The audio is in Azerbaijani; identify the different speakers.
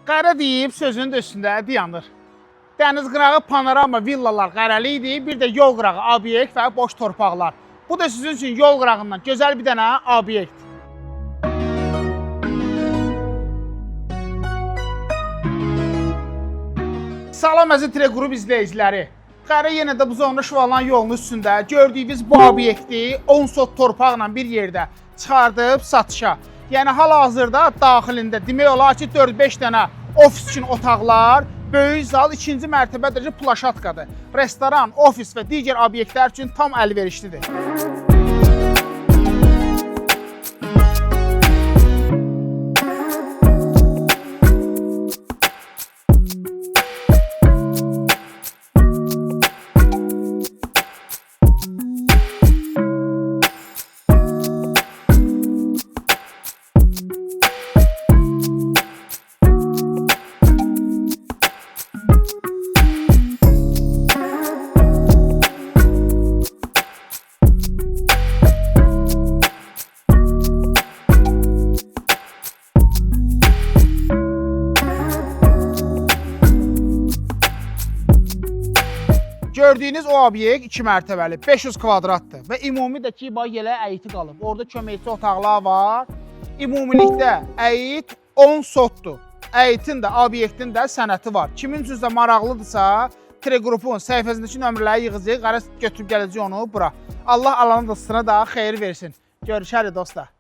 Speaker 1: Qərə deyib sözünün də üstündə dayanır. Dəniz qırağı panorama villalar qərəli idi, bir də yol qırağı obyekt və boş torpaqlar. Bu da sizin üçün yol qırağından gözəl bir dənə obyekt. Salam əziz Teleqrup izləyiciləri. Qərə yenə də bu zonda Şüvalan yolunun üstündə gördüyünüz bu obyekti 10 sot torpaqla bir yerdə çıxardıb satışa. Yəni hal-hazırda daxilində demək olar ki 4-5 dənə ofis üçün otaqlar, böyük zal, ikinci mərtəbədəcə plaşatkadır. Restoran, ofis və digər obyektlər üçün tam əlverişlidir. Gördüyünüz o obyekt 2 mərtəbəli, 500 kvadratdır və ümumi də ki, bax elə əyiti qalıb. Orada köməkçi otaqlar var. Ümumilikdə əyit 10 sotdur. Əyitin də, obyektin də sənəti var. Kimin üçün də maraqlıdırsa, Teleqrupun səhifəsindəki nömrələri yığacaq, qərəz götürüb gələcək onu bura. Allah alanın da sına da xeyir versin. Görüşərik dostlar.